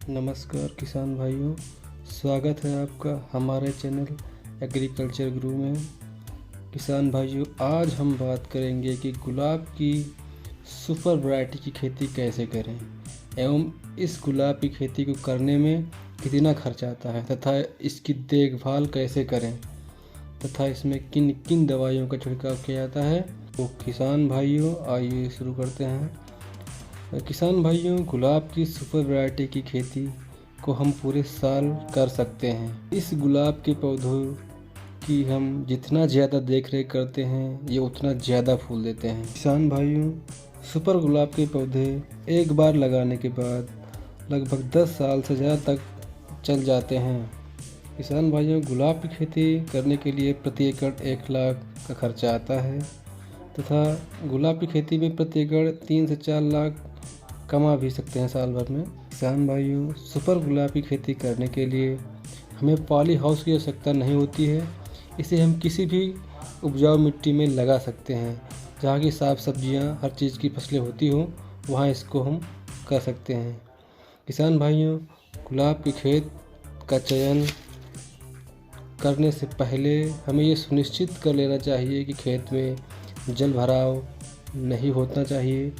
नमस्कार किसान भाइयों, स्वागत है आपका हमारे चैनल एग्रीकल्चर गुरु में। किसान भाइयों, आज हम बात करेंगे कि गुलाब की सुपर वैरायटी की खेती कैसे करें एवं इस गुलाब की खेती को करने में कितना खर्च आता है तथा इसकी देखभाल कैसे करें तथा इसमें किन किन दवाइयों का छिड़काव किया जाता है। तो किसान भाइयों, आइए शुरू करते हैं। किसान भाइयों, गुलाब की सुपर वैरायटी की खेती को हम पूरे साल कर सकते हैं। इस गुलाब के पौधों की हम जितना ज़्यादा देख रेख करते हैं ये उतना ज़्यादा फूल देते हैं। किसान भाइयों, सुपर गुलाब के पौधे एक बार लगाने के बाद लगभग 10 साल से ज़्यादा तक चल जाते हैं। किसान भाइयों, गुलाब की खेती करने के लिए प्रति एकड़ 1 लाख का खर्चा आता है तथा गुलाब की खेती में प्रति एकड़ 3 से 4 लाख कमा भी सकते हैं साल भर में। किसान भाइयों, सुपर गुलाब की खेती करने के लिए हमें पॉली हाउस की आवश्यकता नहीं होती है। इसे हम किसी भी उपजाऊ मिट्टी में लगा सकते हैं जहाँ की साफ सब्जियाँ, हर चीज़ की फसलें होती हों, वहाँ इसको हम कर सकते हैं। किसान भाइयों, गुलाब के खेत का चयन करने से पहले हमें ये सुनिश्चित कर लेना चाहिए कि खेत में जल भराव नहीं होना चाहिए।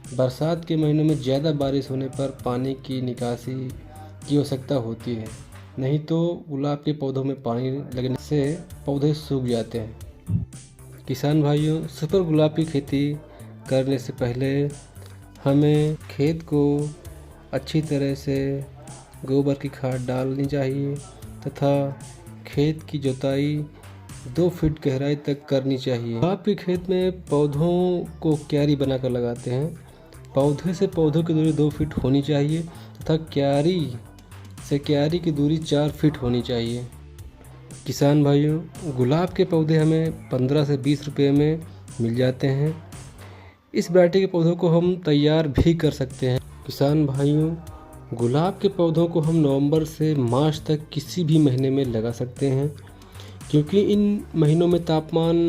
बरसात के महीनों में ज़्यादा बारिश होने पर पानी की निकासी की आवश्यकता होती है, नहीं तो गुलाब के पौधों में पानी लगने से पौधे सूख जाते हैं। किसान भाइयों, सुपर गुलाब की खेती करने से पहले हमें खेत को अच्छी तरह से गोबर की खाद डालनी चाहिए तथा खेत की जुताई 2 फीट गहराई तक करनी चाहिए। गुलाब के खेत में पौधों को क्यारी बनाकर लगाते हैं। पौधे से पौधों की दूरी 2 फीट होनी चाहिए तथा क्यारी से क्यारी की दूरी 4 फीट होनी चाहिए। किसान भाइयों, गुलाब के पौधे हमें 15 से 20 रुपये में मिल जाते हैं। इस वैरायटी के पौधों को हम तैयार भी कर सकते हैं। किसान भाइयों, गुलाब के पौधों को हम नवंबर से मार्च तक किसी भी महीने में लगा सकते हैं, क्योंकि इन महीनों में तापमान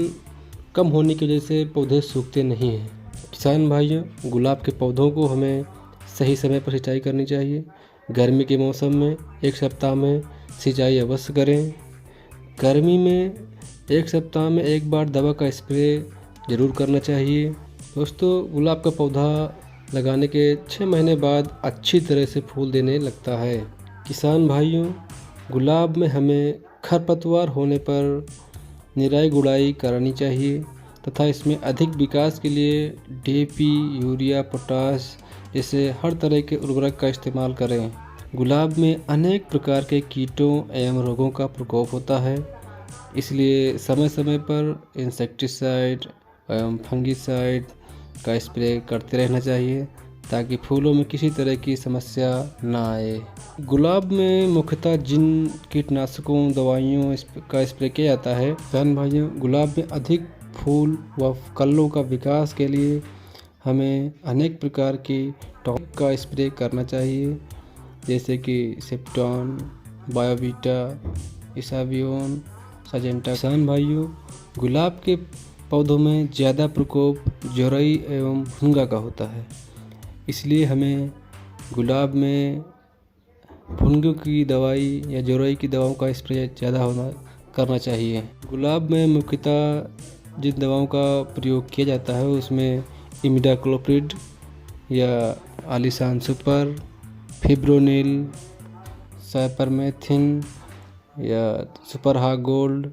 कम होने की वजह से पौधे सूखते नहीं हैं। किसान भाइयों, गुलाब के पौधों को हमें सही समय पर सिंचाई करनी चाहिए। गर्मी के मौसम में 1 सप्ताह में सिंचाई अवश्य करें। गर्मी में 1 सप्ताह में 1 बार दवा का स्प्रे ज़रूर करना चाहिए। दोस्तों, गुलाब का पौधा लगाने के 6 महीने बाद अच्छी तरह से फूल देने लगता है। किसान भाइयों, गुलाब में हमें खरपतवार होने पर निराई गुड़ाई करानी चाहिए तथा इसमें अधिक विकास के लिए DAP, यूरिया, पोटाश जैसे हर तरह के उर्वरक का इस्तेमाल करें। गुलाब में अनेक प्रकार के कीटों एवं रोगों का प्रकोप होता है, इसलिए समय समय पर इंसेक्टिसाइड एवं फंगिसाइड का स्प्रे करते रहना चाहिए ताकि फूलों में किसी तरह की समस्या ना आए। गुलाब में मुख्यतः जिन कीटनाशकों दवाइयों का स्प्रे किया जाता है, किसान भाइयों, गुलाब में अधिक फूल व कलियों का विकास के लिए हमें अनेक प्रकार की टॉनिक का स्प्रे करना चाहिए, जैसे कि सेप्टॉन, बायोवीटा, इसाबियोन, सजेंटा। किसान भाइयों, गुलाब के पौधों में ज़्यादा प्रकोप जोरई एवं भुनगा का होता है, इसलिए हमें गुलाब में भुनगे की दवाई या जोरई की दवाओं का स्प्रे ज़्यादा करना चाहिए। गुलाब में मुख्यतः जिन दवाओं का प्रयोग किया जाता है उसमें इमिडाक्लोप्रिड या आलिसान सुपर, फिब्रोनिल, साइपरमेथिन या सुपर हाग गोल्ड,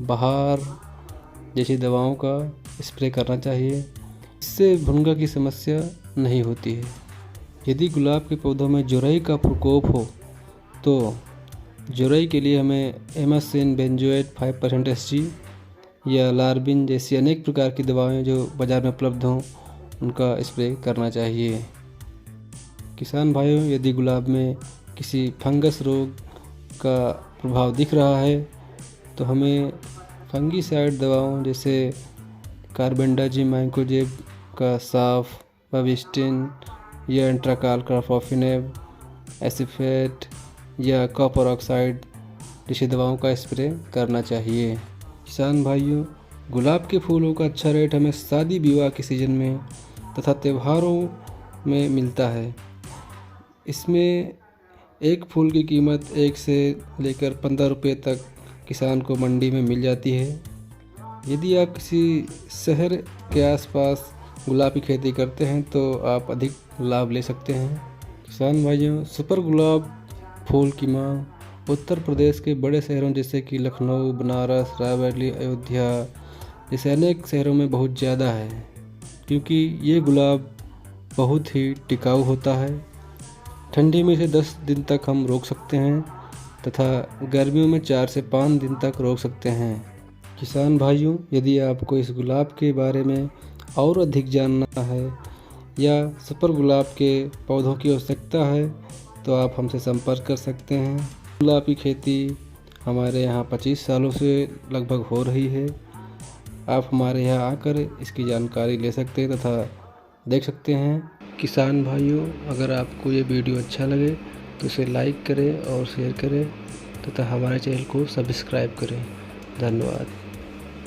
बहार जैसी दवाओं का स्प्रे करना चाहिए। इससे भुनगा की समस्या नहीं होती है। यदि गुलाब के पौधों में जोरई का प्रकोप हो तो जोरई के लिए हमें एमासिन बेंजोएट 5% SG या लार्बिन जैसी अनेक प्रकार की दवाएं जो बाज़ार में उपलब्ध हों उनका स्प्रे करना चाहिए। किसान भाइयों, यदि गुलाब में किसी फंगस रोग का प्रभाव दिख रहा है तो हमें फंगीसाइड दवाओं जैसे कार्बेंडाजिम मैंकोजेब का साफ, बाविस्टिन या एंट्राकाल कार्फोफिनेब, एसिफेट या कॉपर ऑक्साइड जैसी दवाओं का स्प्रे करना चाहिए। किसान भाइयों, गुलाब के फूलों का अच्छा रेट हमें शादी विवाह के सीज़न में तथा त्योहारों में मिलता है। इसमें एक फूल की कीमत 1 से लेकर 15 रुपये तक किसान को मंडी में मिल जाती है। यदि आप किसी शहर के आसपास गुलाब की खेती करते हैं तो आप अधिक लाभ ले सकते हैं। किसान भाइयों, सुपर गुलाब फूल की मांग उत्तर प्रदेश के बड़े शहरों जैसे कि लखनऊ, बनारस, रायबरेली, अयोध्या जैसे अनेक शहरों में बहुत ज़्यादा है, क्योंकि ये गुलाब बहुत ही टिकाऊ होता है। ठंडी में इसे 10 दिन तक हम रोक सकते हैं तथा गर्मियों में 4 से 5 दिन तक रोक सकते हैं। किसान भाइयों, यदि आपको इस गुलाब के बारे में और अधिक जानना है या सुपर गुलाब के पौधों की आवश्यकता है तो आप हमसे संपर्क कर सकते हैं। गुलाब की खेती हमारे यहाँ 25 सालों से लगभग हो रही है। आप हमारे यहाँ आकर इसकी जानकारी ले सकते हैं तथा देख सकते हैं। किसान भाइयों, अगर आपको ये वीडियो अच्छा लगे तो इसे लाइक करें और शेयर करें तथा हमारे चैनल को सब्सक्राइब करें। धन्यवाद।